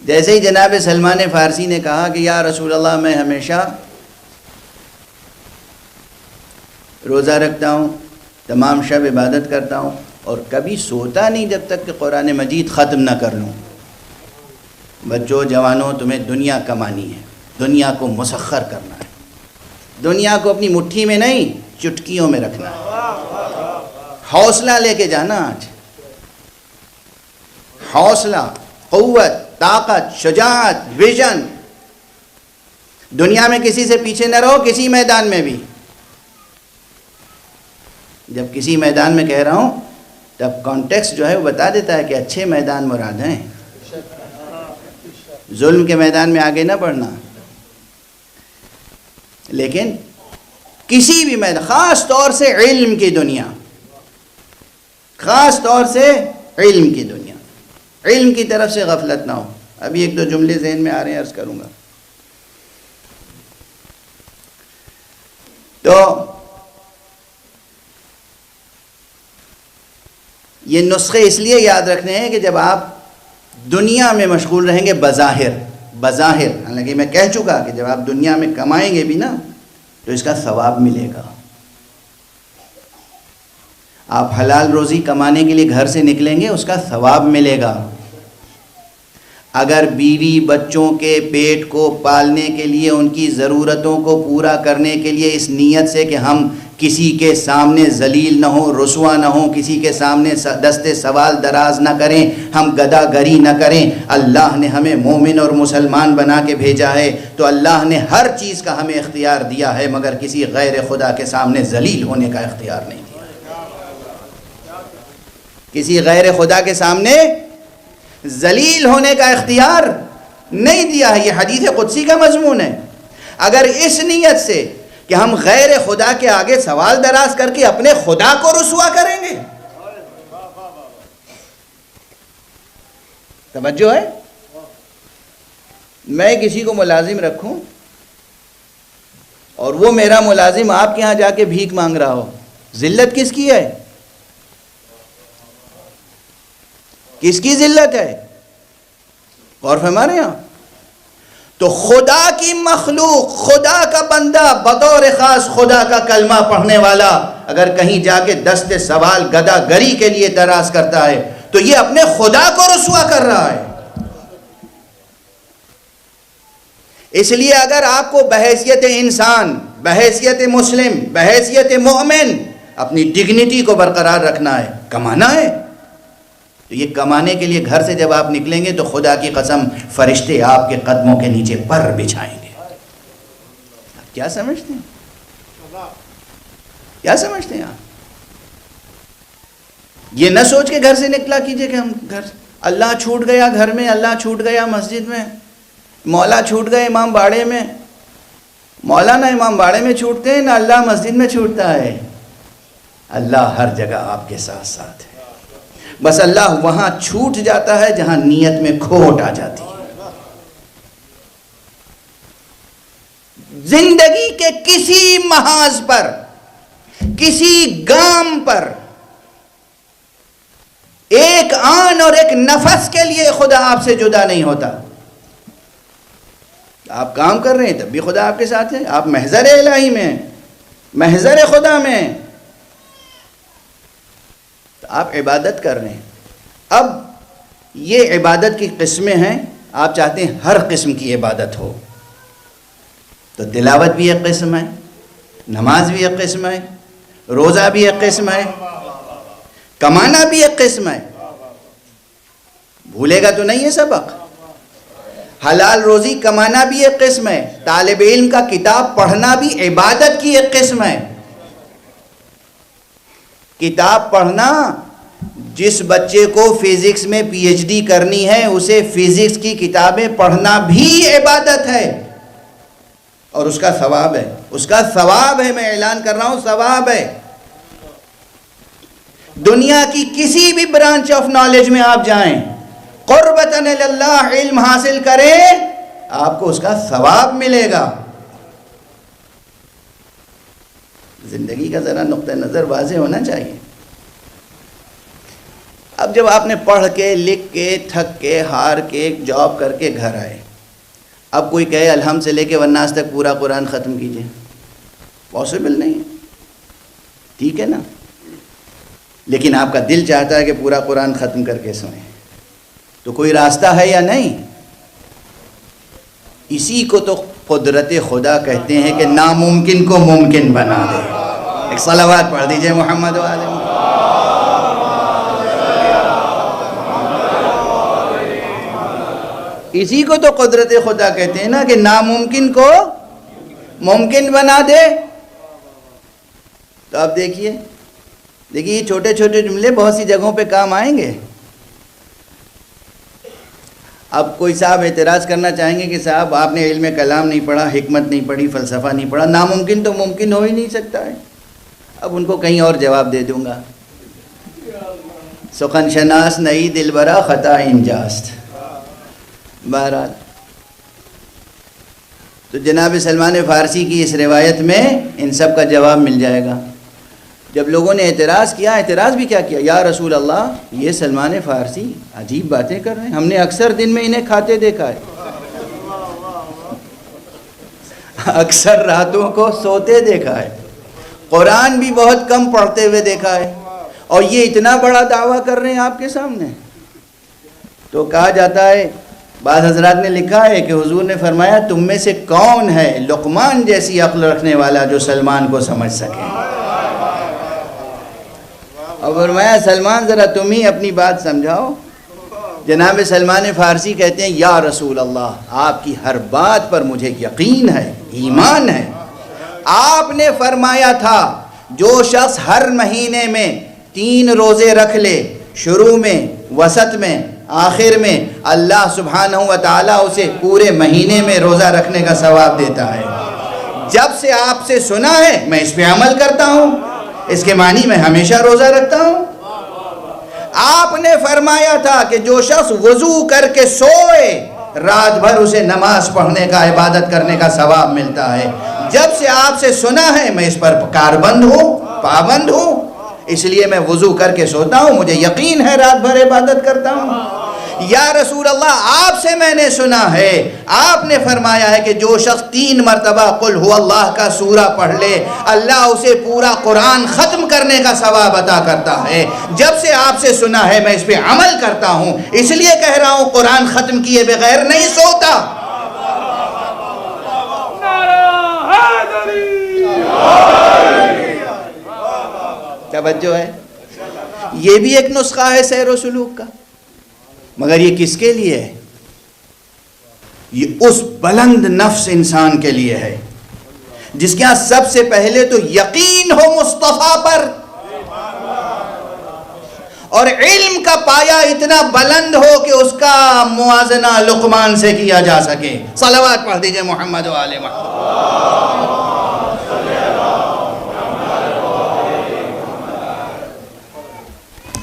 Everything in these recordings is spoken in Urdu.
جیسے ہی جناب سلمان فارسی نے کہا کہ یا رسول اللہ میں ہمیشہ روزہ رکھتا ہوں، تمام شب عبادت کرتا ہوں، اور کبھی سوتا نہیں جب تک کہ قرآن مجید ختم نہ کر لوں۔ بچوں، جوانوں، تمہیں دنیا کمانی ہے، دنیا کو مسخر کرنا ہے، دنیا کو اپنی مٹھی میں نہیں چٹکیوں میں رکھنا ہے۔ حوصلہ لے کے جانا، آج حوصلہ، قوت، طاقت، شجاعت، ویژن۔ دنیا میں کسی سے پیچھے نہ رہو، کسی میدان میں بھی۔ جب کسی میدان میں کہہ رہا ہوں تب کانٹیکسٹ جو ہے وہ بتا دیتا ہے کہ اچھے میدان مراد ہیں، ظلم کے میدان میں آگے نہ بڑھنا۔ لیکن کسی بھی میدان، خاص طور سے علم کی دنیا، خاص طور سے علم کی دنیا، علم کی طرف سے غفلت نہ ہو۔ ابھی ایک دو جملے ذہن میں آ رہے ہیں، عرض کروں گا۔ تو یہ نسخے اس لیے یاد رکھنے ہیں کہ جب آپ دنیا میں مشغول رہیں گے بظاہر، حالانکہ میں کہہ چکا کہ جب آپ دنیا میں کمائیں گے بھی نا تو اس کا ثواب ملے گا۔ آپ حلال روزی کمانے کے لیے گھر سے نکلیں گے، اس کا ثواب ملے گا۔ اگر بیوی بچوں کے پیٹ کو پالنے کے لیے، ان کی ضرورتوں کو پورا کرنے کے لیے، اس نیت سے کہ ہم کسی کے سامنے ذلیل نہ ہوں، رسوا نہ ہوں، کسی کے سامنے دست سوال دراز نہ کریں، ہم گدا گری نہ کریں، اللہ نے ہمیں مومن اور مسلمان بنا کے بھیجا ہے، تو اللہ نے ہر چیز کا ہمیں اختیار دیا ہے، مگر کسی غیر خدا کے سامنے ذلیل ہونے کا اختیار نہیں دیا۔ کسی غیر خدا کے سامنے ذلیل ہونے کا اختیار نہیں دیا ہے۔ یہ حدیث قدسی کا مضمون ہے۔ اگر اس نیت سے کہ ہم غیر خدا کے آگے سوال دراز کر کے اپنے خدا کو رسوا کریں گے، توجہ ہے؟ میں کسی کو ملازم رکھوں اور وہ میرا ملازم آپ کے ہاں جا کے بھیک مانگ رہا ہو، ذلت کس کی ہے؟ کس کی ذلت ہے؟ غور فرما رہے ہیں آپ؟ تو خدا کی مخلوق، خدا کا بندہ، بطور خاص خدا کا کلمہ پڑھنے والا اگر کہیں جا کے دست سوال گدا گری کے لیے دراز کرتا ہے تو یہ اپنے خدا کو رسوا کر رہا ہے۔ اس لیے اگر آپ کو بحیثیت انسان، بحیثیت مسلم، بحیثیت مومن اپنی ڈگنیٹی کو برقرار رکھنا ہے، کمانا ہے، تو یہ کمانے کے لیے گھر سے جب آپ نکلیں گے تو خدا کی قسم فرشتے آپ کے قدموں کے نیچے پر بچھائیں گے۔ آپ کیا سمجھتے ہیں؟ کیا سمجھتے ہیں آپ؟ یہ نہ سوچ کے گھر سے نکلا کیجئے کہ ہم گھر، اللہ چھوٹ گیا گھر میں، اللہ چھوٹ گیا مسجد میں، مولا چھوٹ گئے امام باڑے میں۔ مولا نہ امام باڑے میں چھوٹتے ہیں، نہ اللہ مسجد میں چھوٹتا ہے۔ اللہ ہر جگہ آپ کے ساتھ ساتھ ہے، بس اللہ وہاں چھوٹ جاتا ہے جہاں نیت میں کھوٹ آ جاتی ہے۔ زندگی کے کسی محاذ پر، کسی گام پر، ایک آن اور ایک نفس کے لیے خدا آپ سے جدا نہیں ہوتا۔ آپ کام کر رہے ہیں تب بھی خدا آپ کے ساتھ ہے، آپ محضر الہی میں، محضر خدا میں، آپ عبادت کر رہے ہیں۔ اب یہ عبادت کی قسمیں ہیں، آپ چاہتے ہیں ہر قسم کی عبادت ہو، تو تلاوت بھی ایک قسم ہے، نماز بھی ایک قسم ہے، روزہ بھی ایک قسم ہے، کمانا بھی ایک قسم ہے۔ بھولے گا تو نہیں ہے سبق؟ حلال روزی کمانا بھی ایک قسم ہے، طالب علم کا کتاب پڑھنا بھی عبادت کی ایک قسم ہے۔ کتاب پڑھنا، جس بچے کو فزکس میں پی ایچ ڈی کرنی ہے اسے فزکس کی کتابیں پڑھنا بھی عبادت ہے، اور اس کا ثواب ہے، اس کا ثواب ہے، میں اعلان کر رہا ہوں، ثواب ہے۔ دنیا کی کسی بھی برانچ آف نالج میں آپ جائیں، قربتاً اللہ علم حاصل کریں، آپ کو اس کا ثواب ملے گا۔ زندگی کا ذرا نقطہ نظر واضح ہونا چاہیے۔ اب جب آپ نے پڑھ کے لکھ کے تھک کے ہار کے جاب کر کے گھر آئے، اب کوئی کہے الحمد سے لے کے والناس تک پورا قرآن ختم کیجئے، پاسبل نہیں ہے، ٹھیک ہے نا؟ لیکن آپ کا دل چاہتا ہے کہ پورا قرآن ختم کر کے سوئیں، تو کوئی راستہ ہے یا نہیں؟ اسی کو تو قدرت خدا کہتے ہیں کہ ناممکن کو ممکن بنا دے۔ ایک صلوات پڑھ دیجئے محمد و آل محمد۔ اسی کو تو قدرت خدا کہتے ہیں نا کہ ناممکن کو ممکن بنا دے۔ تو اب دیکھیے یہ چھوٹے چھوٹے جملے بہت سی جگہوں پہ کام آئیں گے۔ اب کوئی صاحب اعتراض کرنا چاہیں گے کہ صاحب آپ نے علم کلام نہیں پڑھا، حکمت نہیں پڑھی، فلسفہ نہیں پڑھا، ناممکن تو ممکن ہو ہی نہیں سکتا ہے۔ اب ان کو کہیں اور جواب دے دوں گا، سخن شناس نئی دل برا خطا انجاست۔ بہرحال تو جناب سلمان فارسی کی اس روایت میں ان سب کا جواب مل جائے گا۔ جب لوگوں نے اعتراض کیا، اعتراض بھی کیا کیا، یا رسول اللہ یہ سلمان فارسی عجیب باتیں کر رہے ہیں، ہم نے اکثر دن میں انہیں کھاتے دیکھا ہے، اکثر راتوں کو سوتے دیکھا ہے، قرآن بھی بہت کم پڑھتے ہوئے دیکھا ہے، اور یہ اتنا بڑا دعویٰ کر رہے ہیں آپ کے سامنے۔ تو کہا جاتا ہے، بعض حضرات نے لکھا ہے کہ حضور نے فرمایا تم میں سے کون ہے لقمان جیسی عقل رکھنے والا جو سلمان کو سمجھ سکے، اور فرمایا سلمان ذرا تم ہی اپنی بات سمجھاؤ۔ جناب سلمان فارسی کہتے ہیں یا رسول اللہ آپ کی ہر بات پر مجھے یقین ہے، ایمان ہے۔ آپ نے فرمایا تھا جو شخص ہر مہینے میں 3 روزے رکھ لے، شروع میں، وسط میں، آخر میں، اللہ سبحانہ و تعالیٰ اسے پورے مہینے میں روزہ رکھنے کا ثواب دیتا ہے۔ جب سے آپ سے سنا ہے میں اس پہ عمل کرتا ہوں، اس کے معنی میں ہمیشہ روزہ رکھتا ہوں۔ آپ نے فرمایا تھا کہ جو شخص وضو کر کے سوئے رات بھر اسے نماز پڑھنے کا، عبادت کرنے کا ثواب ملتا ہے۔ جب سے آپ سے سنا ہے میں اس پر کاربند ہوں، پابند ہوں، اس لیے میں وضو کر کے سوتا ہوں، مجھے یقین ہے رات بھر عبادت کرتا ہوں۔ یا رسول اللہ آپ سے میں نے سنا ہے، آپ نے فرمایا ہے کہ جو شخص 3 مرتبہ قل هو اللہ کا سورہ پڑھ لے اللہ اسے پورا قرآن ختم کرنے کا ثواب عطا کرتا ہے۔ جب سے آپ سے سنا ہے میں اس پہ عمل کرتا ہوں، اس لیے کہہ رہا ہوں قرآن ختم کیے بغیر نہیں سوتا۔ توجہ ہے، یہ بھی ایک نسخہ ہے سیر و سلوک کا، مگر یہ کس کے لیے ہے؟ یہ اس بلند نفس انسان کے لیے ہے جس کے ہاں سب سے پہلے تو یقین ہو مصطفیٰ پر، اور علم کا پایہ اتنا بلند ہو کہ اس کا موازنہ لقمان سے کیا جا سکے۔ صلوات پڑھ دیجئے محمد و آل محمد۔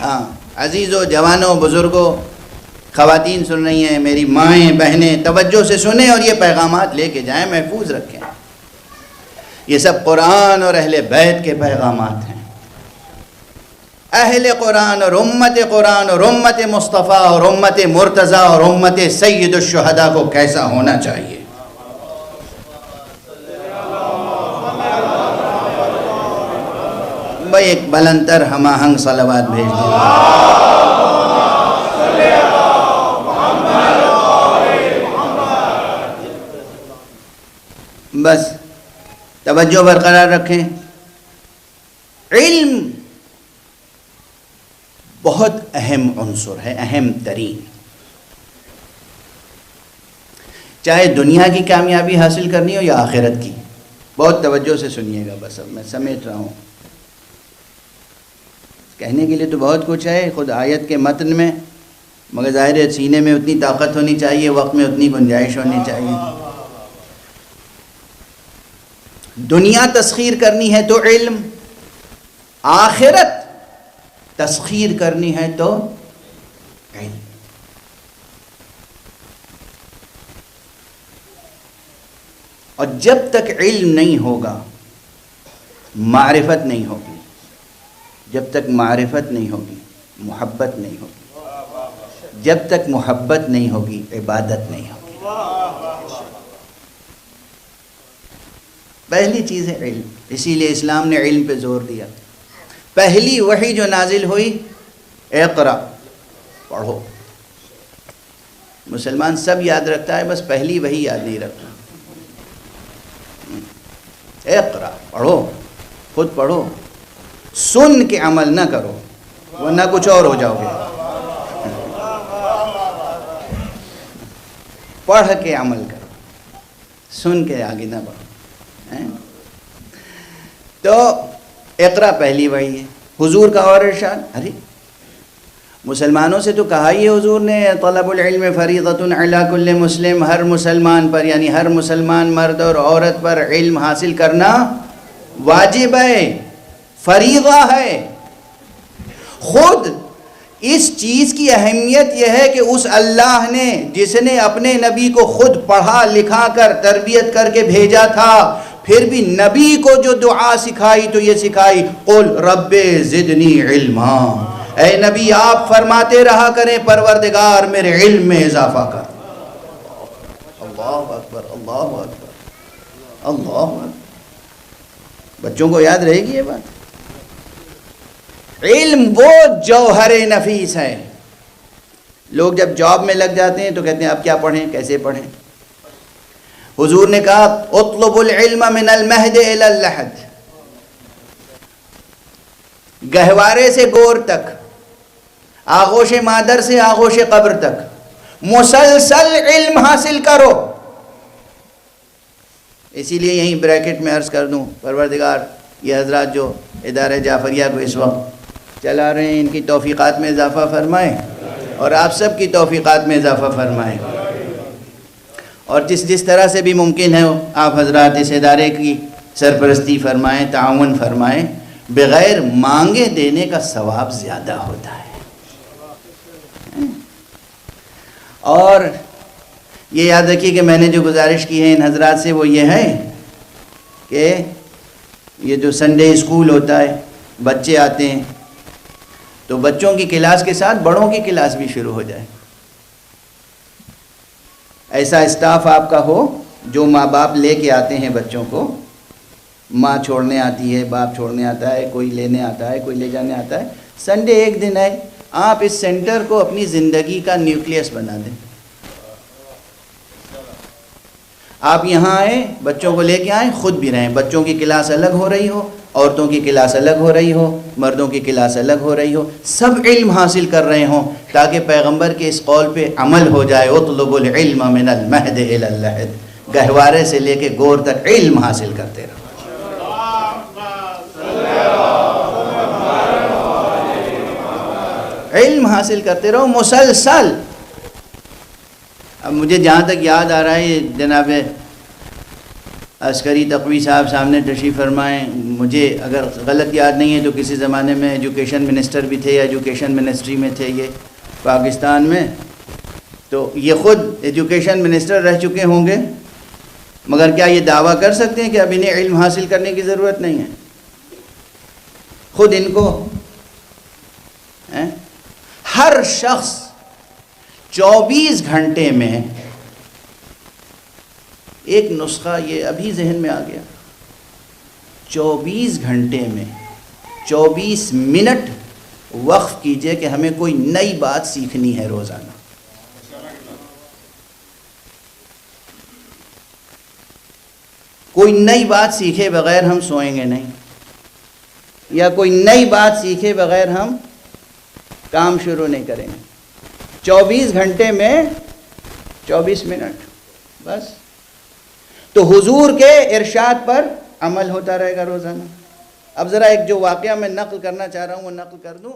ہاں عزیزو، جوانوں، بزرگوں، خواتین سن رہی ہیں، میری مائیں بہنیں توجہ سے سنیں اور یہ پیغامات لے کے جائیں، محفوظ رکھیں۔ یہ سب قرآن اور اہل بیت کے پیغامات ہیں۔ اہل قرآن اور امت مصطفیٰ اور امت مرتضیٰ اور امت سید الشہداء کو کیسا ہونا چاہیے۔ بھائی ایک بلندر ہم آہنگ صلوات بھیج دیں۔ بس توجہ برقرار رکھیں۔ علم بہت اہم عنصر ہے، اہم ترین۔ چاہے دنیا کی کامیابی حاصل کرنی ہو یا آخرت کی، بہت توجہ سے سنیے گا، بس اب میں سمیٹ رہا ہوں۔ کہنے کے لیے تو بہت کچھ ہے خود آیت کے متن میں، مگر ظاہر ہے سینے میں اتنی طاقت ہونی چاہیے، وقت میں اتنی گنجائش ہونی چاہیے۔ دنیا تسخیر کرنی ہے تو علم، آخرت تسخیر کرنی ہے تو علم۔ اور جب تک علم نہیں ہوگا معرفت نہیں ہوگی، جب تک معرفت نہیں ہوگی محبت نہیں ہوگی. جب تک محبت نہیں ہوگی عبادت نہیں ہوگی. پہلی چیز ہے علم. اسی لیے اسلام نے علم پہ زور دیا. پہلی وحی جو نازل ہوئی اقرا، پڑھو. مسلمان سب یاد رکھتا ہے، بس پہلی وحی یاد نہیں رکھتا. اقرا، پڑھو، خود پڑھو. سن کے عمل نہ کرو ورنہ کچھ اور ہو جاؤ گے. پڑھ کے عمل کرو، سن کے آگے نہ بڑھو. تو اقرا پہلی وحی ہے. حضور کا اور ارشاد، ارے مسلمانوں سے تو کہا ہی ہے حضور نے، طلب العلم فریضۃ علی کل مسلم، ہر مسلمان پر یعنی ہر مسلمان مرد اور عورت پر علم حاصل کرنا واجب ہے، فریضہ ہے. خود اس چیز کی اہمیت یہ ہے کہ اس اللہ نے جس نے اپنے نبی کو خود پڑھا لکھا کر تربیت کر کے بھیجا تھا، پھر بھی نبی کو جو دعا سکھائی تو یہ سکھائی، قل رب زدنی علما. اے نبی آپ فرماتے رہا کریں پروردگار میرے علم میں اضافہ کر. اللہ اکبر، اللہ اکبر، اللہ اکبر. بچوں کو یاد رہے گی یہ بات. علم وہ جوہر نفیس ہے. لوگ جب جاب میں لگ جاتے ہیں تو کہتے ہیں اب کیا پڑھیں، کیسے پڑھیں. حضور نے کہا اطلب العلم من المہد الی اللحد، گہوارے سے گور تک، آغوش مادر سے آغوش قبر تک مسلسل علم حاصل کرو. اسی لیے یہیں بریکٹ میں عرض کر دوں، پروردگار یہ حضرات جو ادارہ جعفریہ کو اس وقت چلا رہے ہیں ان کی توفیقات میں اضافہ فرمائیں اور آپ سب کی توفیقات میں اضافہ فرمائیں. اور جس طرح سے بھی ممکن ہے آپ حضرات اس ادارے کی سرپرستی فرمائیں، تعاون فرمائیں. بغیر مانگے دینے کا ثواب زیادہ ہوتا ہے. اور یہ یاد رکھیے کہ میں نے جو گزارش کی ہے ان حضرات سے وہ یہ ہے کہ یہ جو سنڈے اسکول ہوتا ہے، بچے آتے ہیں تو بچوں کی کلاس کے ساتھ بڑوں کی کلاس بھی شروع ہو جائے. ایسا اسٹاف آپ کا ہو جو ماں باپ لے کے آتے ہیں بچوں کو، ماں چھوڑنے آتی ہے، باپ چھوڑنے آتا ہے، کوئی لینے آتا ہے، کوئی لے جانے آتا ہے. سنڈے ایک دن ہے، آپ اس سینٹر کو اپنی زندگی کا نیوکلیس بنا دیں. آپ یہاں آئیں، بچوں کو لے کے آئیں، خود بھی رہیں. بچوں کی کلاس الگ ہو رہی ہو، عورتوں کی کلاس الگ ہو رہی ہو، مردوں کی کلاس الگ ہو رہی ہو، سب علم حاصل کر رہے ہوں تاکہ پیغمبر کے اس قول پہ عمل ہو جائے. اطلب العلم من المہد الی اللحد، گہوارے سے لے کے گور تک علم حاصل کرتے رہو. علم حاصل کرتے رہو مسلسل. اب مجھے جہاں تک یاد آ رہا ہے جناب عسکری تقوی صاحب سامنے تشریف فرمائیں، مجھے اگر غلط یاد نہیں ہے تو کسی زمانے میں ایجوکیشن منسٹر بھی تھے یا ایجوکیشن منسٹری میں تھے یہ پاکستان میں. تو یہ خود ایجوکیشن منسٹر رہ چکے ہوں گے، مگر کیا یہ دعویٰ کر سکتے ہیں کہ اب انہیں علم حاصل کرنے کی ضرورت نہیں ہے؟ خود ان کو ہر شخص 24 گھنٹے میں ایک نسخہ یہ ابھی ذہن میں آ گیا، 24 گھنٹے میں 24 منٹ وقف کیجئے کہ ہمیں کوئی نئی بات سیکھنی ہے روزانہ. کوئی نئی بات سیکھے بغیر ہم سوئیں گے نہیں، یا کوئی نئی بات سیکھے بغیر ہم کام شروع نہیں کریں گے. 24 گھنٹے میں 24 منٹ بس. تو حضور کے ارشاد پر عمل ہوتا رہے گا روزانہ. اب ذرا ایک جو واقعہ میں نقل کرنا چاہ رہا ہوں وہ نقل کر دوں.